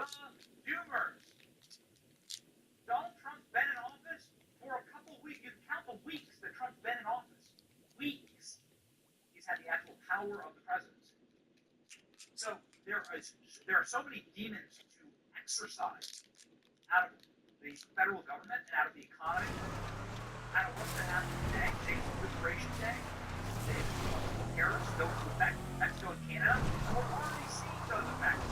Humor. Donald Trump's been in office for a couple weeks. You can count the weeks that Trump's been in office. Weeks. He's had the actual power of the presidency. So there are so many demons to exercise out of the federal government and out of the economy. Out of what's going to happen today, today's Liberation Day, today's tariffs go into effect in Mexico and Canada. And we're already seeing those effects.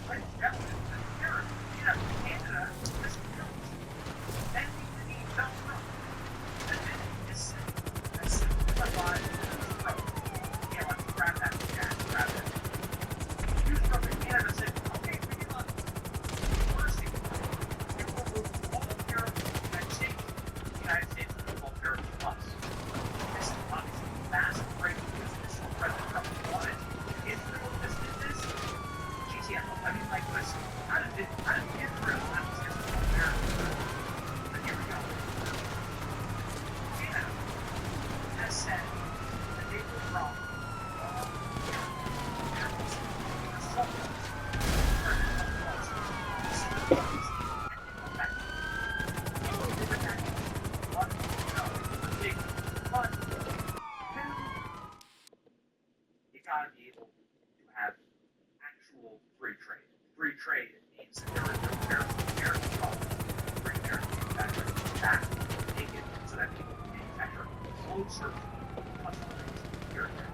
Ladies and gentlemen, the tariffs in Canada is built. And we need Donald Trump. And then it's simplified approach. Yeah, let's grab that. Yeah, grab that. Huge Trump in Canada said, okay, we can look. First thing, it will remove all tariffs in the United States. The United States will remove all tariffs from us. This is obviously massive breaking news. This is what President Trump wanted. Israel, this is this. GTM. I mean, like, listen, how did Israel have this tariff? But here we go. Canada has said that they will drop all tariffs for assault. You gotta be able to have actual free trade. Free trade means that there are no tariffs on American products. Free tariffs manufacturing back, take it so that people can manufacture closer to customers here and there.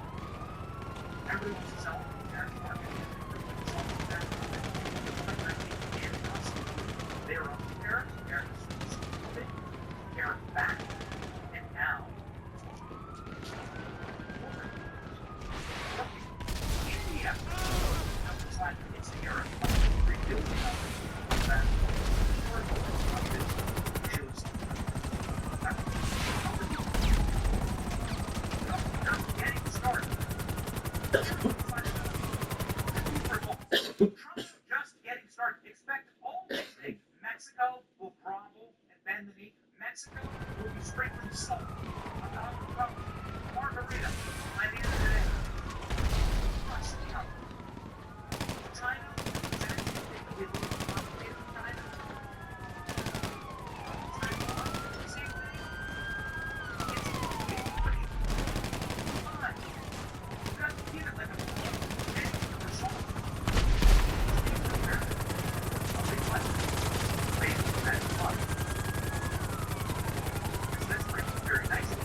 Everyone wants to sell in the American market. Everyone wants to sell in the American market. And us. They are on tariffs. Americans stupid. Tariff back. And now, India decided it's the era of rebuilding that shows they're getting started. Trump's just getting started. Expect all these things. Mexico will grovel and bend the knee. Mexico will be sprinkling salt on Donald Trump. Margarita by the end of the day. Trust me. China, they will complicated China. Taiwan, same thing. It's pretty fine. You got to keep it like a result. That's pretty very nicely.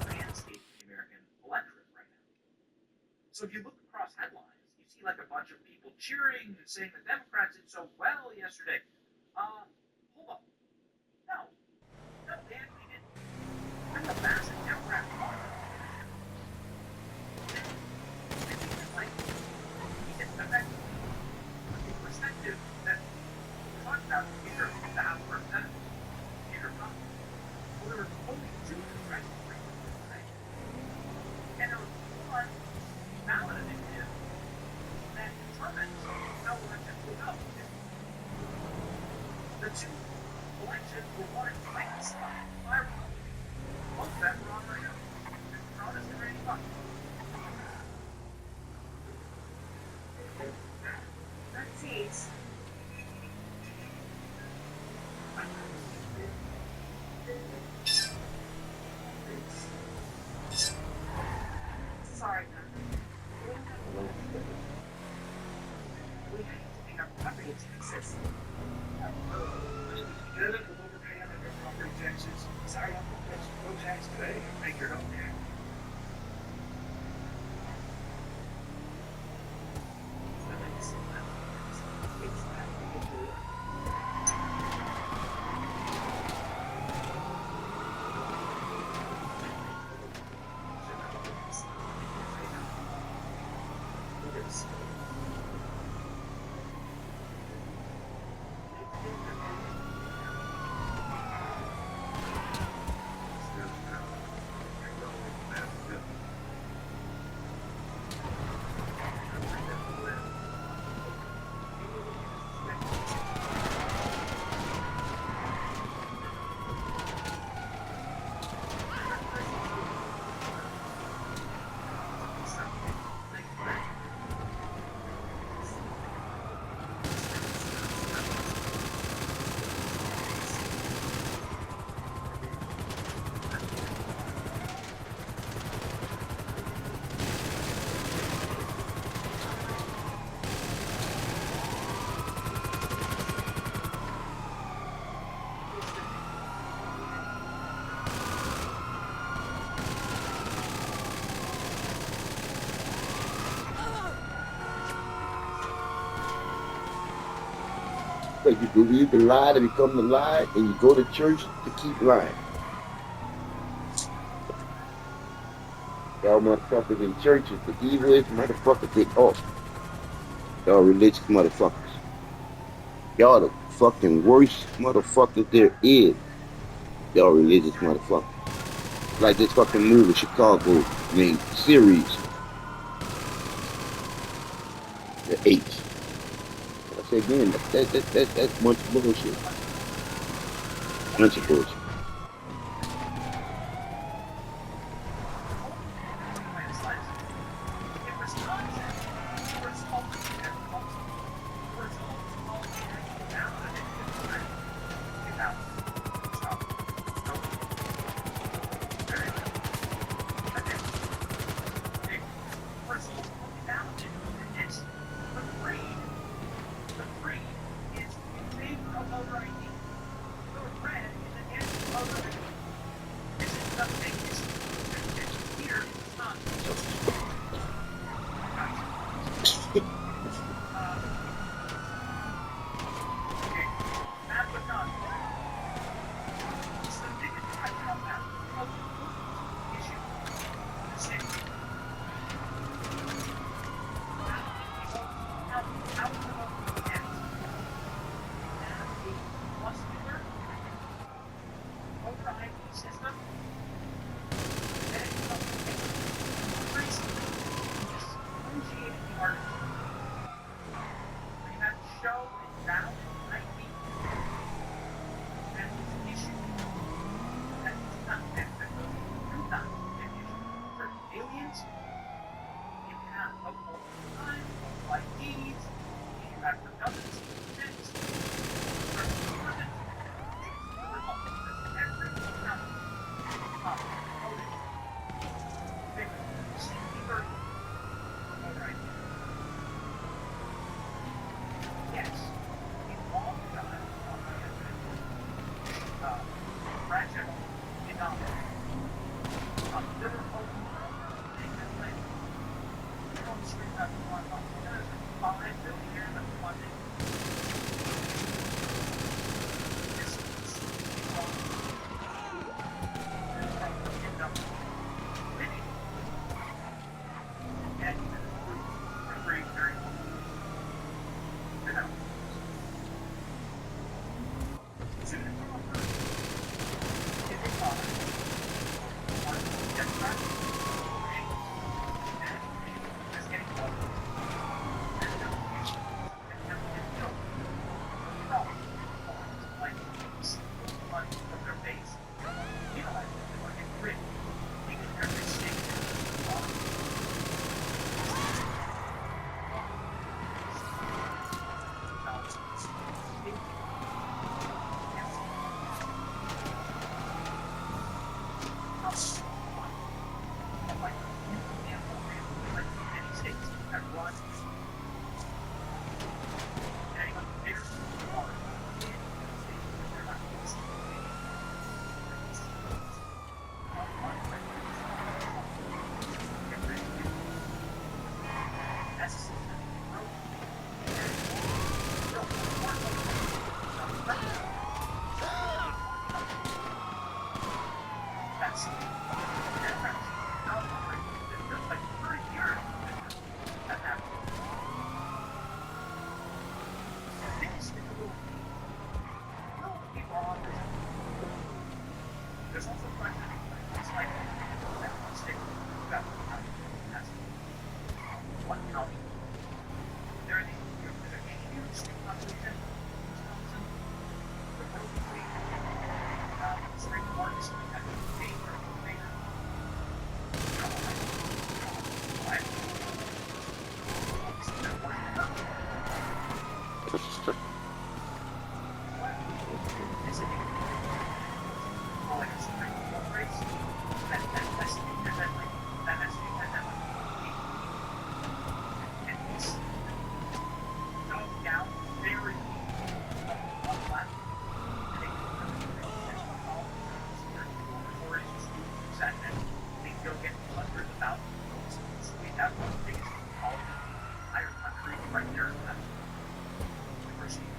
Landscape in the American electorate right now. So if you look across headlines, you see like a bunch of people cheering and saying the Democrats did so well yesterday. Hold up. No, they actually didn't. That's a massive Democrat won. They didn't like effectively put the perspective that we're talking about either the House of Representatives, either Trump. Well, there were only two congressional races, right? And there was one ballot initiative that determines how elections will go. The two elections were won by Republicans. Both of them were on right now. Trump is ready to fuck. Let's see. Sorry, we have to pay our property taxes. Good, we'll overpay on your property taxes. Sorry, I'm going to no tax today. Make your own tax. Because you believe the lie to become the lie, and you go to church to keep lying. Y'all motherfuckers in churches, the evilest motherfuckers they are. Y'all religious motherfuckers. Y'all the fucking worst motherfuckers there is. Y'all religious motherfuckers. Like this fucking movie, Chicago, named series, the H. I say again, that's bunch of bullshit. Bunch of bullshit. Right there in that university.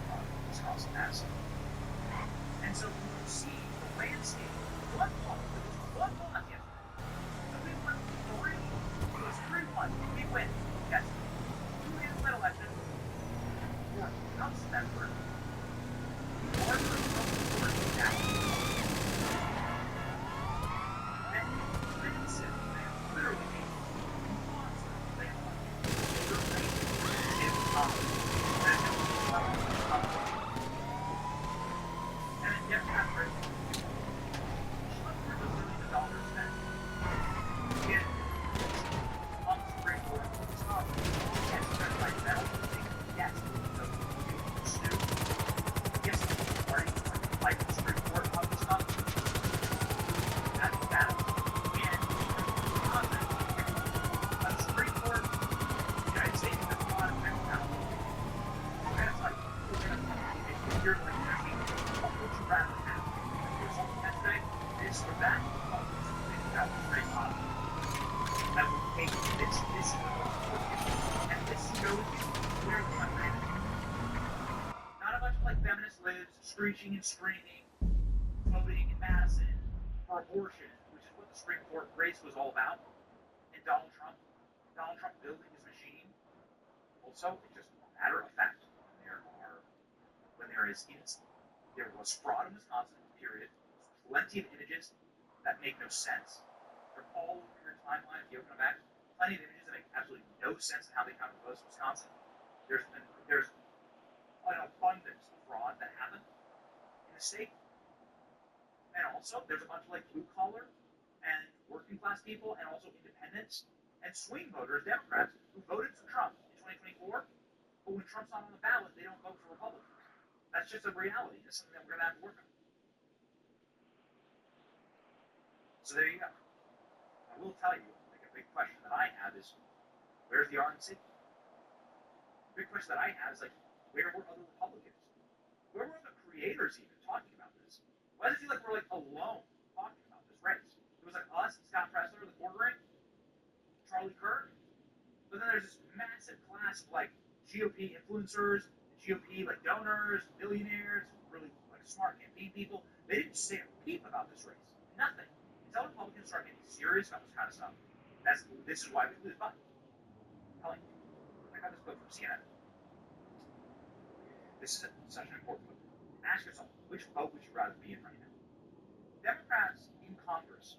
September, the larger of down. And massive, literally a monster landslide. Voter rate is up. And then Democrats are hundreds of millions of dollars spent in on the Supreme Court. Yes, that's like that. Yes, the Snoop. Yes, the party like the Supreme Court on this stuff. That's that. And the Supreme Court, the United States, there's a lot of things now. And it's like, if you're like asking, what would you rather have? If something that say this or that, oh, that was very positive. That would make this is the most important. And this shows you where the country is. Not a bunch of like feminist lives screeching and screaming, voting in Madison for abortion, which is what the Supreme Court race was all about. And Donald Trump building his machine. Also, it's just a matter of fact. There was fraud in Wisconsin, period. Plenty of images that make no sense. They're all over your timeline if you open them back. Plenty of images that make absolutely no sense in how they counted votes in Wisconsin. There's an abundance of fraud that happened in the state. And also, there's a bunch of like blue collar and working class people and also independents and swing voters, Democrats, who voted for Trump in 2024, but when Trump's not on the ballot, they don't vote for Republicans. That's just a reality. It's something that we're going to have to work on. So there you go. I will tell you, like a big question that I have is, where's the RNC? The big question that I have is like, where were other Republicans? Where were the creators even talking about this? Why does it feel like we're like alone talking about this race? It was like us, Scott Presler, the bordering, Charlie Kirk, but then there's this massive class of like GOP influencers, GOP like donors, billionaires, really like smart campaign people. They didn't say a peep about this race. Nothing. Until Republicans start getting serious about this kind of stuff. This is why we lose Biden. I'm telling you. I got this quote from CNN. This is such an important quote. Ask yourself, which boat would you rather be in right now? Democrats in Congress,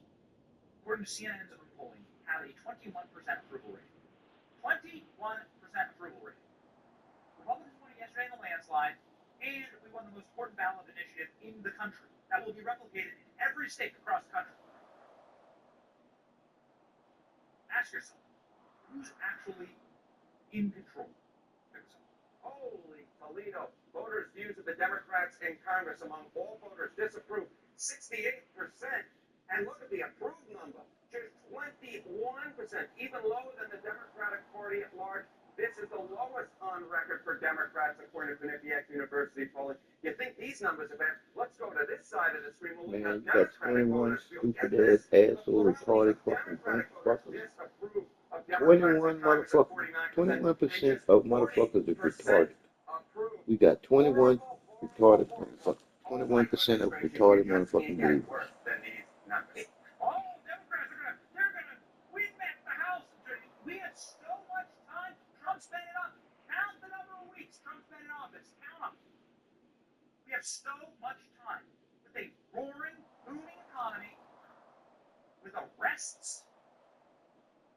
according to CNN's own polling, have a 21% approval rating. 21% approval rating. Republicans won yesterday in the landslide, and we won the most important ballot initiative in the country. That will be replicated in every state across the country. Ask yourself, who's actually in control? Holy Toledo. Voters' views of the Democrats in Congress among all voters disapprove 68%. And look at the approved number, just 21%, even lower than the Democratic Party at large. This is the lowest on record for Democrats, according to Quinnipiac University polling. You think these numbers are bad? Let's go to this side of the screen. We'll Man, you got 21 stupid ass, asshole, retarded fucking motherfuckers. 21 motherfuckers. 21% of motherfuckers are retarded. We got 21 retarded motherfuckers. 21% of retarded motherfucking believers. All Democrats they're gonna win back the House. We had so much time. Trump's been in office. Count the number of weeks Trump's been in office. Count them. We have so much time with a roaring, booming economy, with arrests,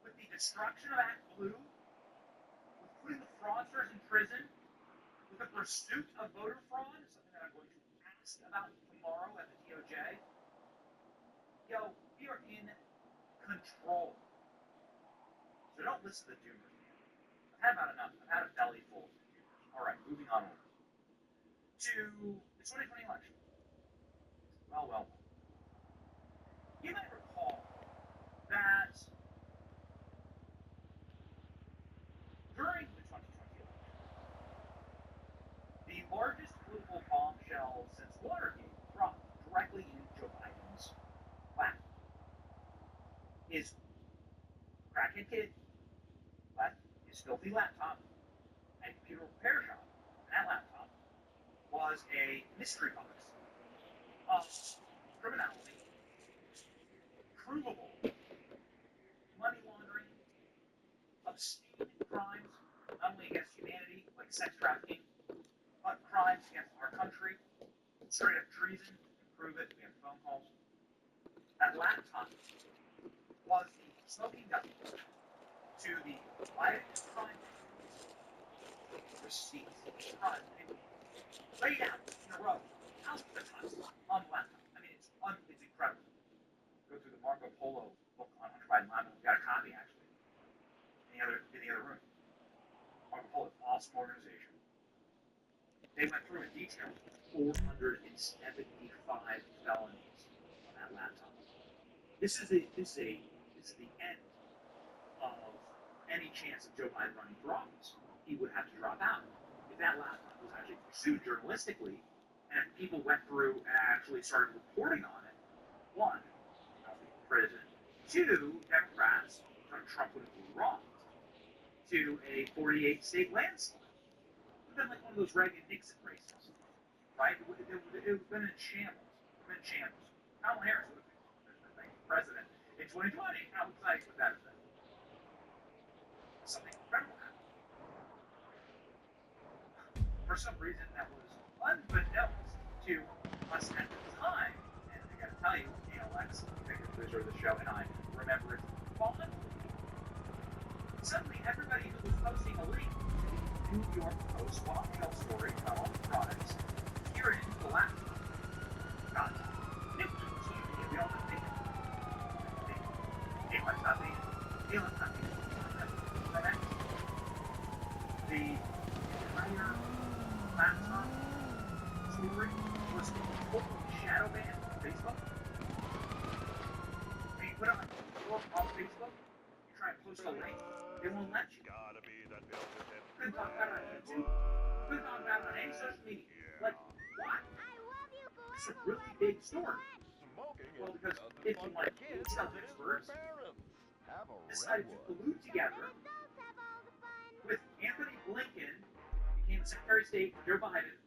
with the destruction of Act Blue, with putting the fraudsters in prison, with the pursuit of voter fraud, something that I'm going to ask about tomorrow at the DOJ. Yo, we are in control. So don't listen to the doomers, man. I've had about enough. I've had a belly full of doomers. All right, moving on over to the 2020 election. Well. You might recall that during the 2020 election, the largest political bombshell since Watergate dropped directly in Joe Biden's lap. His crackhead kid left his filthy laptop and computer repair shop. And that laptop was a mystery box of criminality, provable money laundering, obscene crimes, not only against humanity, like sex trafficking, but crimes crimes against our country, straight up treason. Prove it. We have phone calls. That laptop was the smoking gun to the Wyatt crime receipt. Laid out in a row, thousands of times on the laptop. I mean, it's incredible. Go through the Marco Polo book on Hunter Biden Laptop. We've got a copy actually in the other room. Marco Polo, awesome organization. They went through in detail 475 felonies on that laptop. This is the end of any chance of Joe Biden running for office. He would have to drop out. If that laptop was actually pursued journalistically, and if people went through and actually started reporting on it, one, I'll be in prison. Two, Democrats, Trump would have been wronged to a 48-state landslide. It would have been like one of those Reagan-Nixon races, right? It would have been in shambles. Kamala Harris would have been president in 2020. How exciting would that have been? Something incredible happened. For some reason, that was unbeknownst to us at the time, and I gotta tell you, Lex, executive producer of the show, and I remember it fondly. Suddenly, everybody who was posting a link to the New York Post bombshell story about all the products, here it is, the laptop. God, we all have taken it. Let's not be it. The entire laptop story was totally shadow banned on Facebook. When you put it on Facebook, you try and post a link, they won't let you. Couldn't talk about it on YouTube. Couldn't talk about it on any social media. Like, why? It's a really big story. Well, because if you like intel experts decided to collude together with Anthony Blinken, became Secretary of State for Joe Biden's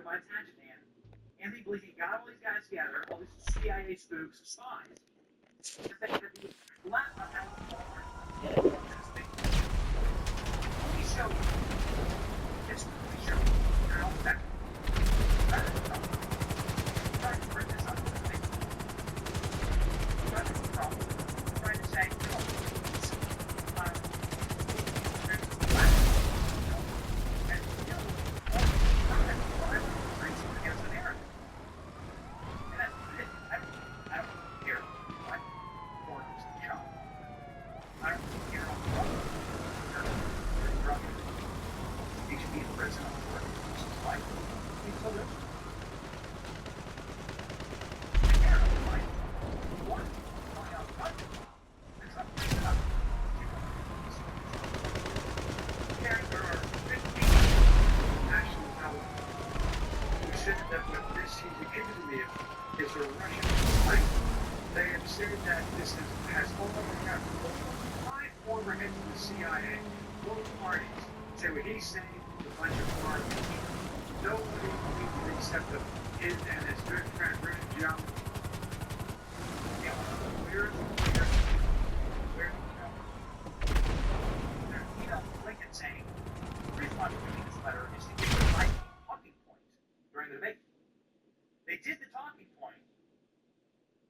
hatchet man. Anthony Blinken got all these guys together, all these CIA spooks, spies, to think that the laptop had a Let me show you. It's really show you. Now, that is the problem. Trying to bring this up to the thing. That is the problem. Trying to say,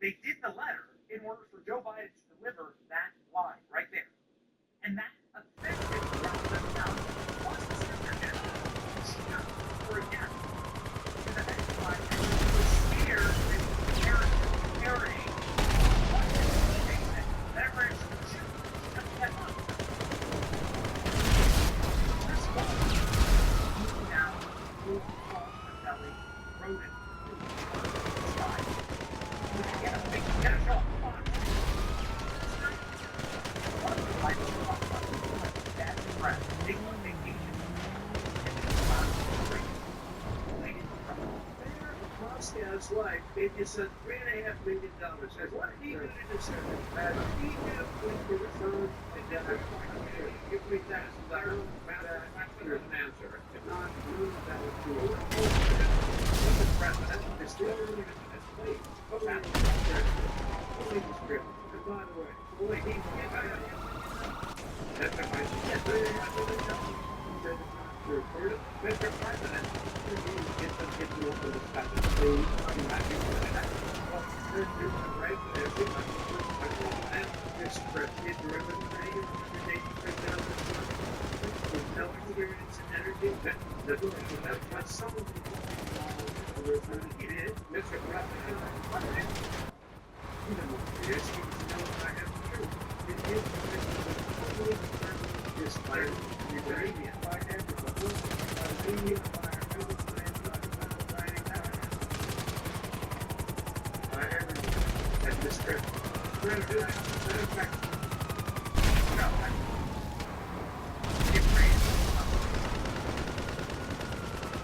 they did the letter in order for Joe Biden to deliver that line right there. And that offended Donald Trump. Once the Secretary General stopped for a gap. And the next line was scared that he was carrying one statement that everybody should shoot. That's what that was. This was moving down, moving across the belly, rodent. Life, it's a $3.5 million. And what did he do to deserve it? He did for the firm and then they're going to give me $3,000 there's an answer. If not, that would do it. The president is still in this place. What's happening there? Only the script. And by the way, the way he that's what I said. Mr. President, get the local discussion, please. I'm not doing that. Well, there's a right there. This script is driven by you. With no experience in energy, that's some of the it is, Mr. President. Even though it is, he was no I have true. It is totally determined this fire. The Arabian fire is the whole Arabian fire. And this trip. Matter of fact, No,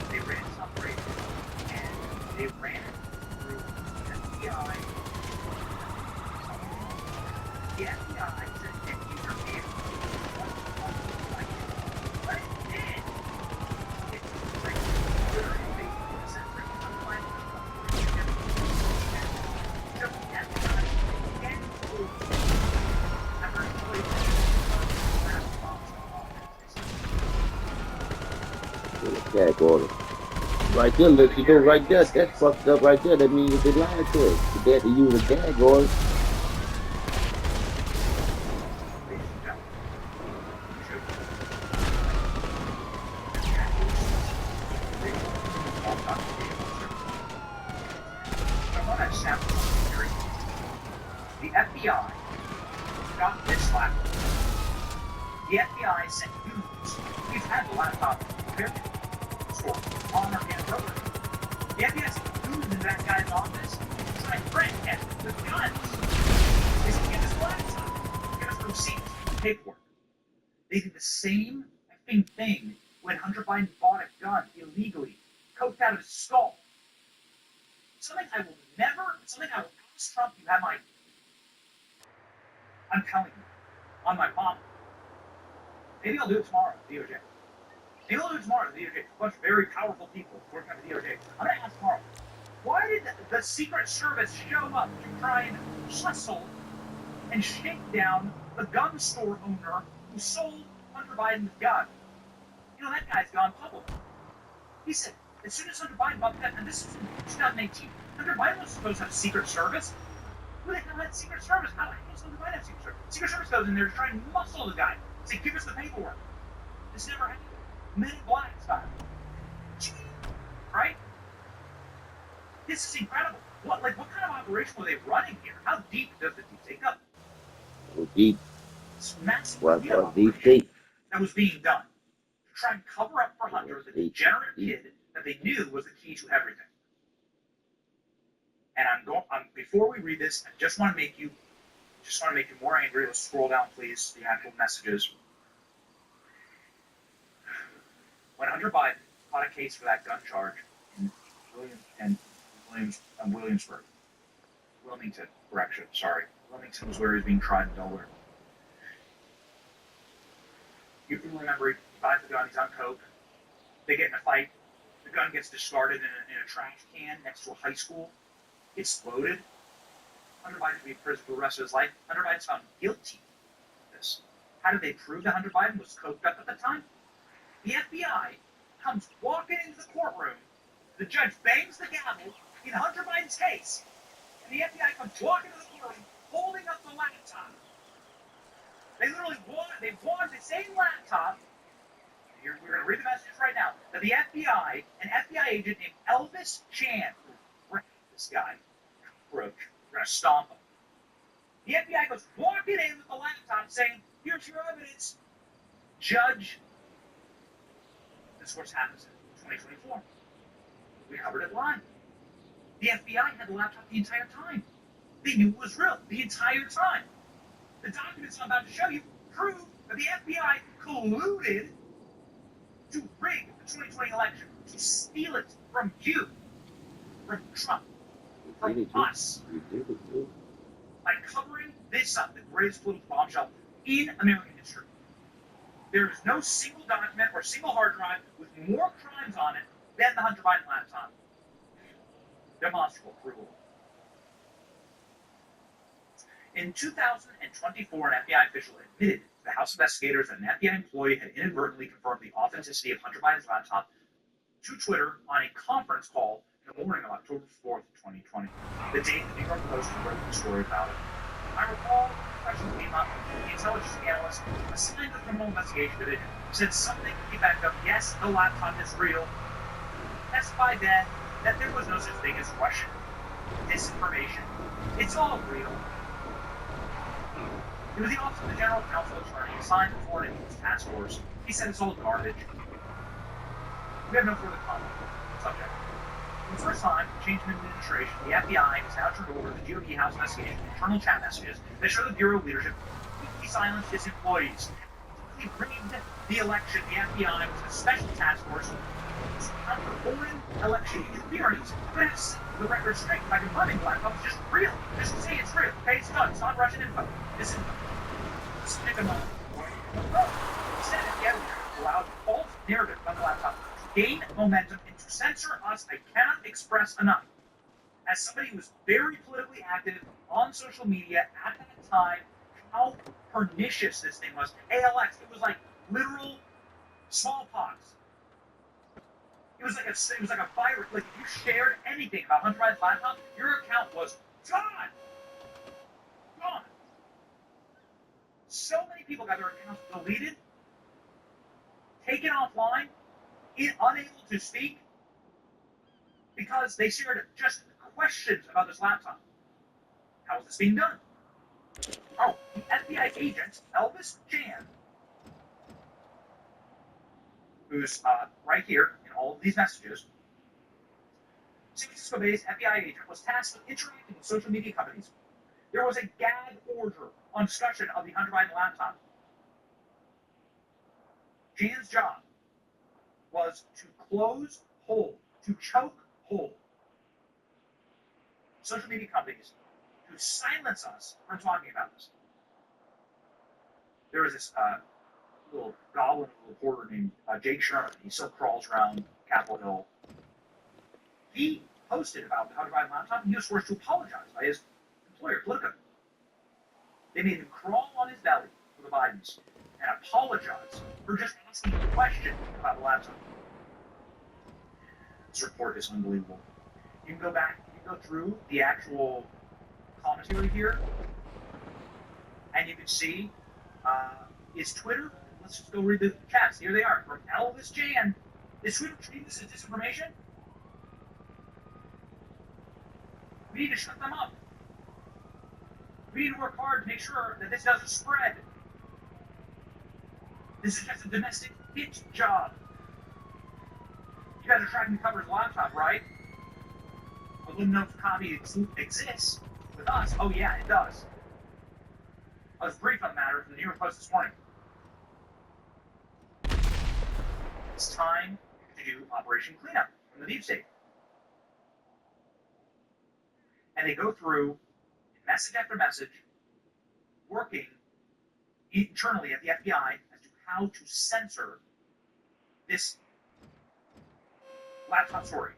they ran this operation, and they ran it through the FBI. The FBI said it interfered but it did. It's like literally separate underlying so the FBI can prove never employed Gag order. Right there, look, you know, right there, that's fucked up right there. That means they lied to us. They had to use a gag order. The FBI got this laptop. The FBI sent news. We've had the laptop prepared for on our hand program. The FBI sent news in that guy's office to try and threaten him with guns. They said, give us the laptop. Give us the receipts, paperwork. They did the same effing thing when Hunter Biden bought a gun illegally, coked out of his skull. Something I will ask Trump, you have my, I'm telling you, on my mom. Maybe I'll do it tomorrow at the DOJ. Maybe I'll do it tomorrow at the DOJ. A bunch of very powerful people working at the DOJ. I'm going to ask tomorrow, why did the Secret Service show up to try and hustle and shake down the gun store owner who sold Hunter Biden the gun? You know, that guy's gone public. He said, as soon as Hunter Biden bought that, and this is in 2018, Hunter Biden was supposed to have Secret Service. Who the hell had Secret Service? How the hell does Hunter Biden have Secret Service? Secret Service goes in there to try and muscle the guy. Say, give us the paperwork. This never happened. Men in Black style. Right? This is incredible. What kind of operation were they running here? How deep does the deep take up? Deep. It's massive Deep state. that was being done to try and cover up for Hunter, the degenerate kid that they knew was the key to everything. And before we read this, I just want to make you more angry. Let's scroll down, please, the actual messages. When Hunter Biden fought a case for that gun charge in Williamsburg, Wilmington was where he was being tried in Delaware. You can remember he buys the gun, he's on coke, they get in a fight, the gun gets discarded in a trash can next to a high school, exploded. Hunter Biden will be in prison for the rest of his life. Hunter Biden's found guilty of this. How did they prove that Hunter Biden was coked up at the time? The FBI comes walking into the courtroom, the judge bangs the gavel in Hunter Biden's case, and the FBI comes walking into the courtroom holding up the laptop. They literally won the same laptop. We're going to read the messages right now. That the FBI, an FBI agent named Elvis Chan, this guy, cockroach, we're going to stomp him. The FBI goes walking in with the laptop saying, here's your evidence. Judge, this course happens in 2024. We covered it live. The FBI had the laptop the entire time. They knew it was real the entire time. The documents I'm about to show you prove that the FBI colluded to rig the 2020 election, to steal it from you, from Trump, from us, by covering this up, the greatest political bombshell in American history. There is no single document or single hard drive with more crimes on it than the Hunter Biden laptop. Demonstrable, provable. In 2024, an FBI official admitted the House investigators that an FBI employee had inadvertently confirmed the authenticity of Hunter Biden's laptop to Twitter on a conference call in the morning of October 4th, 2020, the date the New York Post wrote the story about it. I recall the question came up, the intelligence analyst assigned to the Criminal Investigation Division said something to the effect of, yes, the laptop is real, testified then that there was no such thing as Russian disinformation. It's all real. It was the Office of the General Counsel attorney assigned to the Foreign Influence Task Force. He said it's all garbage. We have no further comment on the subject. For the first time, the change in administration, the FBI has now turned over the GOP House investigation internal chat messages that show the Bureau leadership completely silenced its employees. They rigged the election. The FBI was a special task force to counter foreign election interference. But it's the record straight by confirming the laptop is just real. Just to say it's real. Okay, it's done. It's not Russian info. This info. Stick them on. Instead, FBI allowed false narrative about the laptop to gain momentum and to censor us. I cannot express enough. As somebody who was very politically active on social media at that time, how pernicious this thing was. ALX, it was like literal smallpox. It was like a virus. Like if you shared anything about Hunter Biden's laptop, your account was gone. Gone. So many people got their accounts deleted, taken offline, unable to speak, because they shared just questions about this laptop. How is this being done? Oh, the FBI agent, Elvis Jan, who's right here in all of these messages, San Francisco-based FBI agent was tasked with interacting with social media companies. There was a gag order on discussion of the Hunter Biden laptop. Jan's job was to close hold, to choke hold social media companies to silence us from talking about this. There was this little goblin reporter named Jake Sherman. He still crawls around Capitol Hill. He posted about the Hunter Biden laptop, and he was forced to apologize by his employer, Politico. They made him crawl on his belly for the Bidens and apologize for just asking a question about the laptop. This report is unbelievable. You can go back, you can go through the actual commentary here, and you can see is Twitter. Let's just go read the chats. Here they are from Elvis Jan. Is Twitter treating this as disinformation? We need to shut them up. We need to work hard to make sure that this doesn't spread. This is just a domestic hit job. You guys are tracking the cover's laptop, right? I wouldn't know if the copy exists with us. Oh yeah, it does. I was briefed on the matter from the New York Post this morning. It's time to do Operation Cleanup from the deep state. And they go through message after message, working internally at the FBI as to how to censor this laptop story.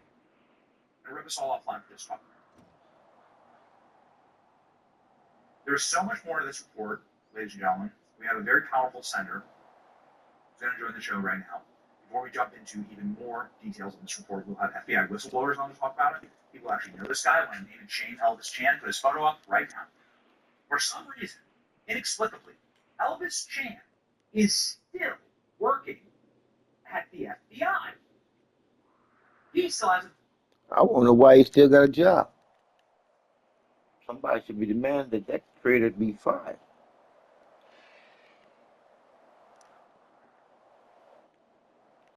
And rip us all offline for this talk. There's so much more to this report, ladies and gentlemen. We have a very powerful senator who's going to join the show right now. Before we jump into even more details on this report, we'll have FBI whistleblowers on to talk about it. People actually know this guy. I want to name and shame Elvis Chan. Put his photo up right now. For some reason, inexplicably, Elvis Chan is still working at the FBI. He still hasn't. I want to know why he still got a job. Somebody should be demanding that creator be fired.